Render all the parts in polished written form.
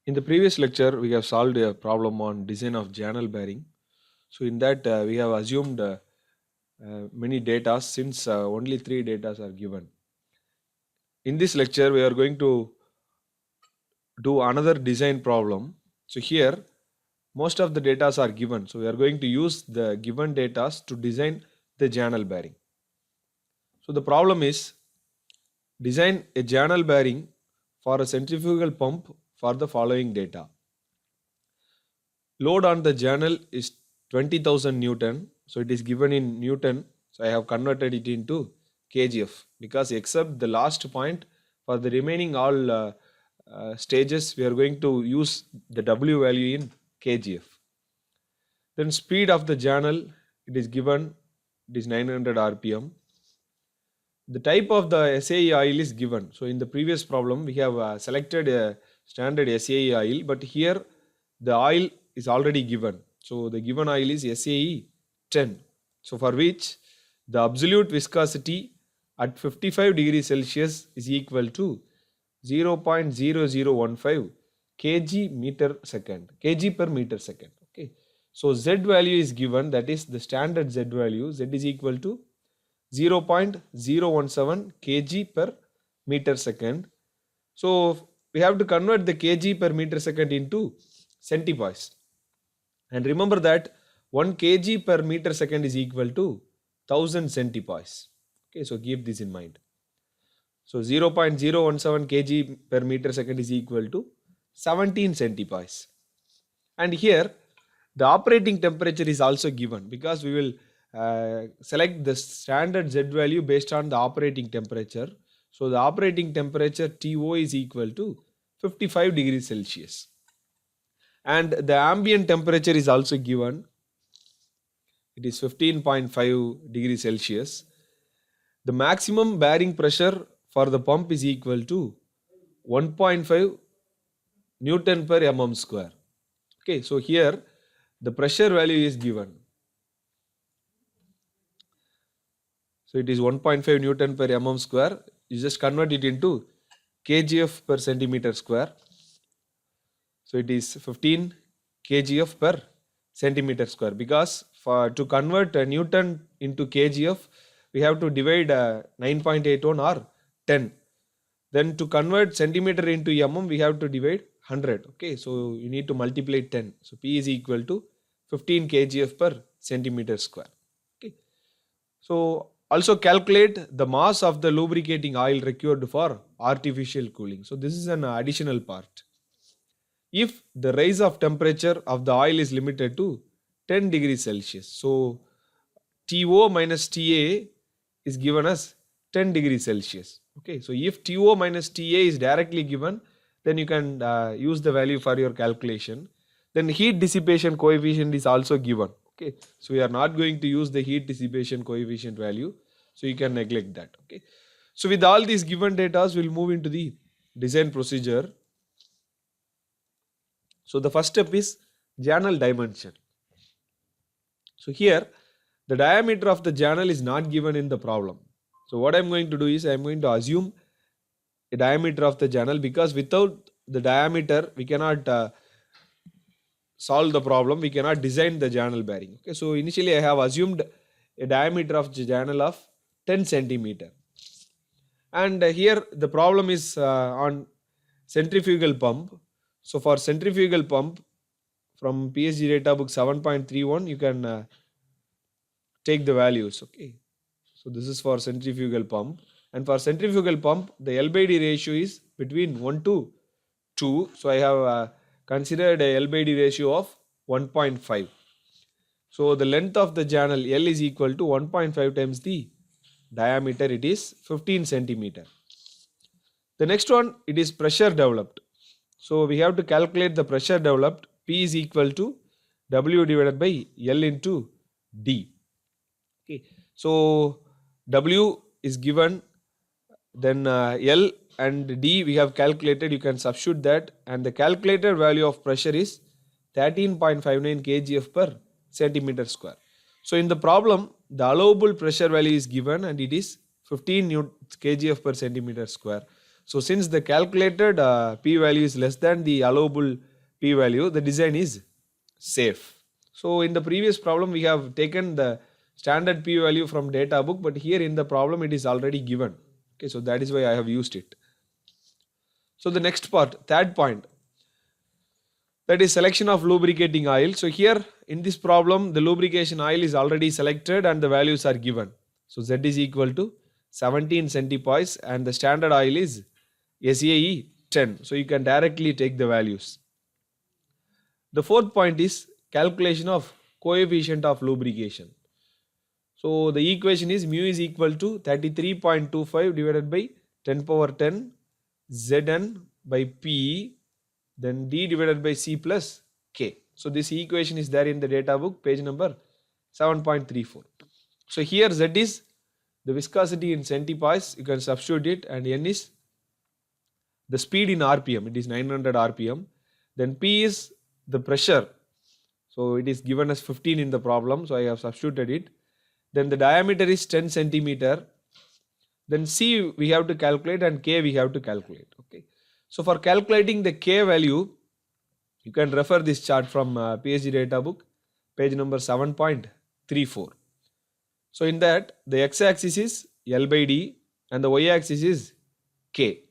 In the previous lecture, we have solved a problem on design of channel bearing. So in that, we have assumed many data since only three data are given. In this lecture, we are going to do another design problem. So here, most of the data are given. So we are going to use the given data to design the channel bearing. So the problem is design a channel bearing for a centrifugal pump for the following data. Load on the journal is 20,000 Newton. So it is given in Newton. So I have converted it into kgf because except the last point, for the remaining all stages, we are going to use the W value in kgf. Then speed of the journal, it is given, it is 900 rpm. The type of the SAE oil is given. So in the previous problem, we have selected a standard SAE oil, but here the oil is already given. So the given oil is SAE 10. So for which the absolute viscosity at 55 degrees Celsius is equal to 0.0015 kg per meter second. Okay. So Z value is given, that is the standard Z value. Z is equal to 0.017 kg per meter second. So we have to convert the kg per meter second into centipoise. And remember that 1 kg per meter second is equal to 1000 centipoise. Okay, so keep this in mind. So 0.017 kg per meter second is equal to 17 centipoise. And here the operating temperature is also given because we will select the standard Z value based on the operating temperature. So the operating temperature TO is equal to 55 degrees Celsius. And the ambient temperature is also given. It is 15.5 degrees Celsius. The maximum bearing pressure for the pump is equal to 1.5 Newton per mm square. Okay, so here the pressure value is given. So it is 1.5 Newton per mm square. You just convert it into kgf per centimeter square. So it is 15 kgf per centimeter square because to convert a Newton into kgf, we have to divide 9.81 or 10. Then to convert centimeter into mm, we have to divide 100. Okay, so you need to multiply 10. So P is equal to 15 kgf per centimeter square. Okay, so also calculate the mass of the lubricating oil required for artificial cooling. So this is an additional part. If the rise of temperature of the oil is limited to 10 degrees Celsius, so TO minus TA is given as 10 degrees Celsius. Okay, so if TO minus TA is directly given, then you can use the value for your calculation. Then heat dissipation coefficient is also given. Okay, so we are not going to use the heat dissipation coefficient value, so you can neglect that. Okay, so with all these given data, we'll move into the design procedure. So the first step is channel dimension. So here the diameter of the channel is not given in the problem. So what I'm going to do is I'm going to assume a diameter of the channel because without the diameter we cannot solve the problem. We cannot design the channel bearing. Okay, so initially I have assumed a diameter of the channel of 10 centimeter. And here the problem is on centrifugal pump. So for centrifugal pump from PSG data book 7.31, you can take the values. Okay, so this is for centrifugal pump, and for centrifugal pump the L by D ratio is between 1 to 2. So I have considered a L by D ratio of 1.5. So the length of the channel L is equal to 1.5 times the diameter, it is 15 centimeter. The next one, it is pressure developed. So we have to calculate the pressure developed. P is equal to W divided by L into D. Okay, so W is given, then L and D we have calculated. You can substitute that, and the calculated value of pressure is 13.59 kgf per centimeter square. So in the problem, the allowable pressure value is given and it is 15 kgf per centimeter square. So since the calculated p-value is less than the allowable p-value, the design is safe. So in the previous problem we have taken the standard p-value from data book, but here in the problem it is already given. Okay, so that is why I have used it. So the next part, third point, that is selection of lubricating oil. So here in this problem the lubrication oil is already selected and the values are given. So Z is equal to 17 centipoise and the standard oil is SAE 10. So you can directly take the values. The fourth point is calculation of coefficient of lubrication. So the equation is mu is equal to 33.25 divided by 10 power 10 Zn by P, then D divided by C plus K. So this equation is there in the data book, page number 7.34. So here Z is the viscosity in centipoise, you can substitute it, and N is the speed in RPM, it is 900 RPM. Then P is the pressure, so it is given as 15 in the problem, so I have substituted it. Then the diameter is 10 centimeter. Then C we have to calculate and K we have to calculate. Okay. So for calculating the K value, you can refer this chart from PhD data book, page number 7.34. So in that the x-axis is L by D and the y-axis is K.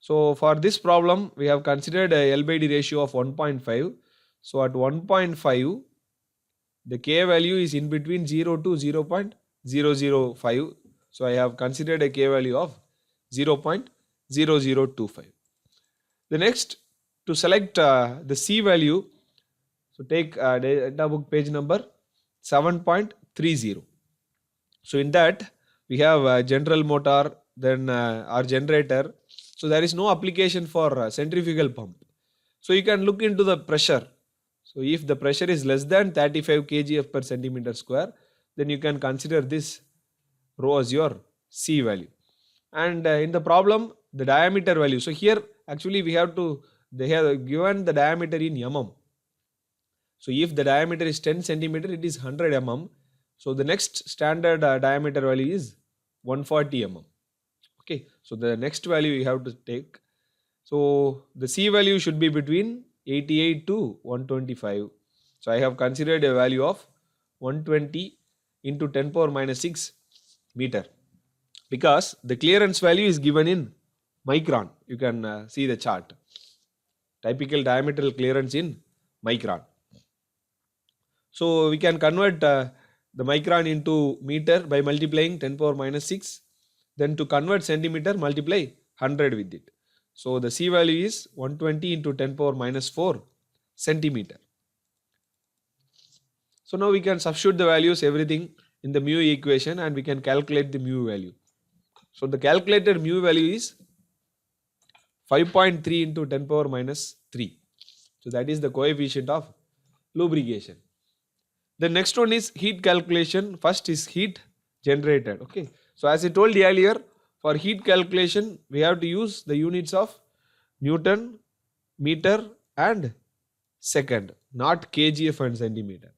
So for this problem we have considered a L by D ratio of 1.5. So at 1.5 the K value is in between 0 to 0.005. So I have considered a K value of 0.0025. The next, to select the C value, so take data book page number 7.30. So in that we have general motor, then our generator. So there is no application for centrifugal pump. So you can look into the pressure. So if the pressure is less than 35 kgf per centimeter square, then you can consider this rho as your C value. And in the problem, the diameter value. So here actually we have to, they have given the diameter in mm. So if the diameter is 10 centimeter, it is 100 mm. So the next standard diameter value is 140 mm. Okay, so the next value you have to take. So the C value should be between 88 to 125. So I have considered a value of 120 into 10 power minus 6 meter, because the clearance value is given in micron. You can see the chart. Typical diametral clearance in micron. So we can convert the micron into meter by multiplying 10 power minus 6. Then to convert centimeter, multiply 100 with it. So the C value is 120 into 10 power minus 4 centimeter. So now we can substitute the values, everything in the mu equation, and we can calculate the mu value. So the calculated mu value is 5.3 into 10 power minus 3. So that is the coefficient of lubrication. The next one is heat calculation. First is heat generated. Okay. So as I told you earlier, for heat calculation we have to use the units of Newton, meter and second, not kgf and centimeter.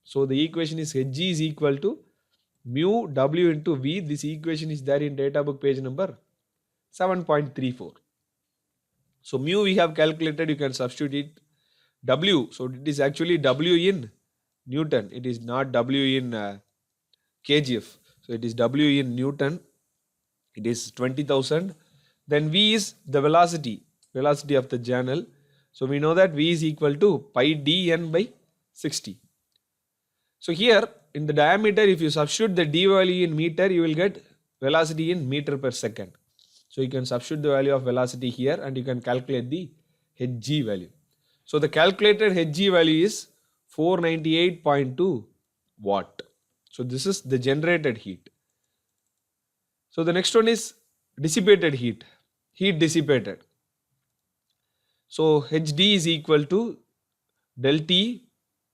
So the equation is Hg is equal to mu W into V. This equation is there in data book page number 7.34. So mu we have calculated, you can substitute it. W, so it is actually W in Newton, it is not W in kgf. So it is W in Newton, it is 20,000. Then V is the velocity of the journal. So we know that V is equal to pi dn by 60. So here in the diameter, if you substitute the d value in meter, you will get velocity in meter per second. So you can substitute the value of velocity here and you can calculate the Hg value. So the calculated Hg value is 498.2 watt. So this is the generated heat. So the next one is dissipated heat dissipated. So Hd is equal to del T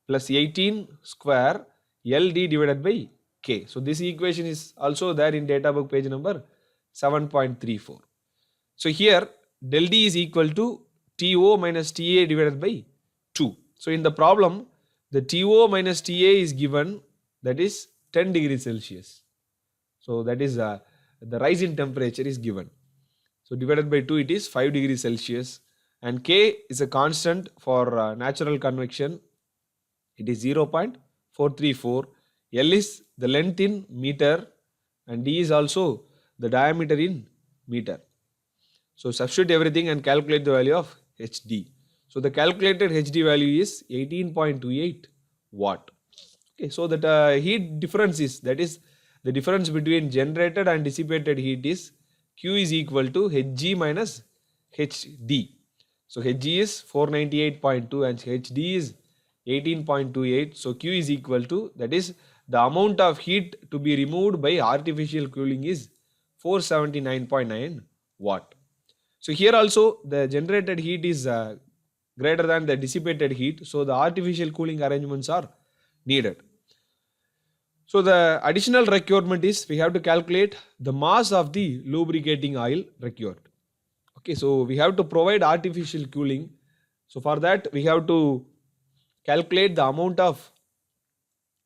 plus 18 square LD divided by K. So this equation is also there in data book page number 7.34. So here del D is equal to TO minus TA divided by 2. So in the problem the TO minus TA is given, that is 10 degrees Celsius. So that is the rise in temperature is given. So divided by 2, it is 5 degrees Celsius. And K is a constant for natural convection. It is 0.434. L is the length in meter and D is also the diameter in meter. So substitute everything and calculate the value of HD. So the calculated HD value is 18.28 watt. Okay, so that heat difference is, that is the difference between generated and dissipated heat is Q is equal to Hg minus Hd. So Hg is 498.2 and Hd is 18.28. So Q is equal to, that is the amount of heat to be removed by artificial cooling is 479.9 watt. So here also the generated heat is greater than the dissipated heat. So the artificial cooling arrangements are needed. So the additional requirement is we have to calculate the mass of the lubricating oil required. Okay, so we have to provide artificial cooling. So for that we have to calculate the amount of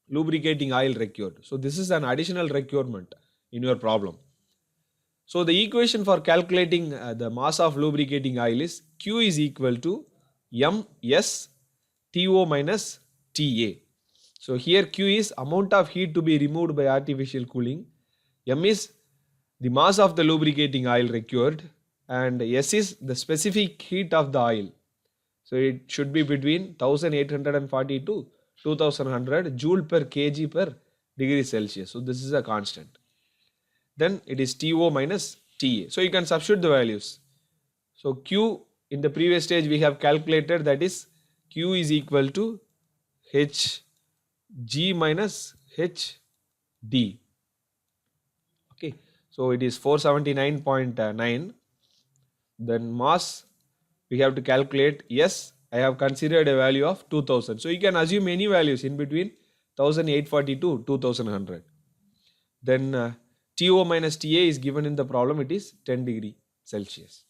lubricating oil required. So this is an additional requirement in your problem. So the equation for calculating the mass of lubricating oil is Q is equal to MS TO minus TA. So here Q is amount of heat to be removed by artificial cooling, M is the mass of the lubricating oil required, and S is the specific heat of the oil. So it should be between 1840 to 2100 joule per kg per degree Celsius. So this is a constant. Then it is TO minus TA. So you can substitute the values. So Q in the previous stage we have calculated, that is Q is equal to Hg minus Hd. Okay, so it is 479.9. Then mass we have to calculate. Yes, I have considered a value of 2000. So you can assume any values in between 1840 to 2100. Then TO minus TA is given in the problem, it is 10 degree Celsius.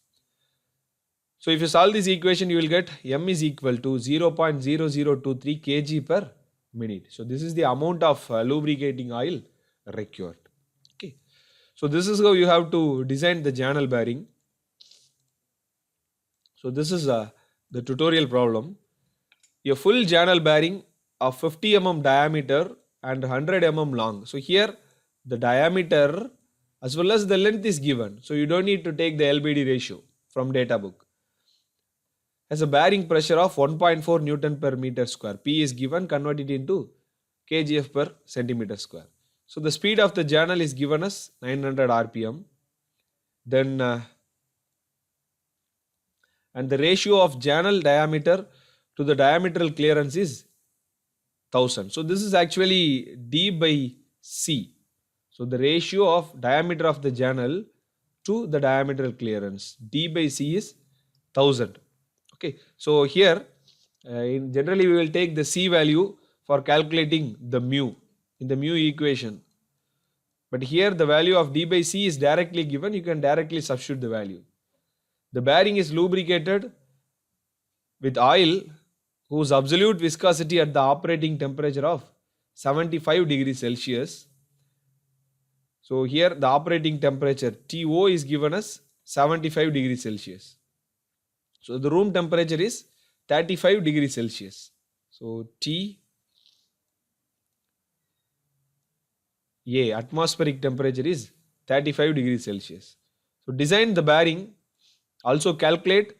So if you solve this equation, you will get M is equal to 0.0023 kg per minute. So this is the amount of lubricating oil required. Okay. So this is how you have to design the channel bearing. So this is the tutorial problem. A full channel bearing of 50 mm diameter and 100 mm long. So here the diameter as well as the length is given. So you don't need to take the LBD ratio from data book. Has a bearing pressure of 1.4 Newton per meter square. P is given, convert it into kgf per centimeter square. So the speed of the channel is given as 900 rpm. Then and the ratio of channel diameter to the diametral clearance is 1000. So this is actually D by C. So the ratio of diameter of the channel to the diametral clearance, D by C is 1000. Okay, so here generally we will take the C value for calculating the mu in the mu equation. But here the value of D by C is directly given, you can directly substitute the value. The bearing is lubricated with oil whose absolute viscosity at the operating temperature of 75 degrees Celsius. So here the operating temperature TO is given as 75 degrees Celsius. So the room temperature is 35 degrees Celsius. So T A atmospheric temperature is 35 degrees Celsius. So design the bearing. Also calculate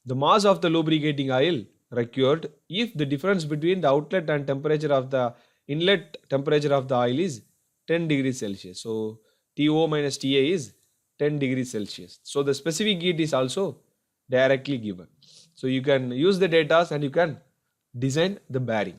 the mass of the lubricating oil required if the difference between the outlet and temperature of the inlet temperature of the oil is 10 degrees Celsius. So TO minus TA is 10 degrees Celsius. So the specific heat is also directly given. So you can use the data and you can design the bearing.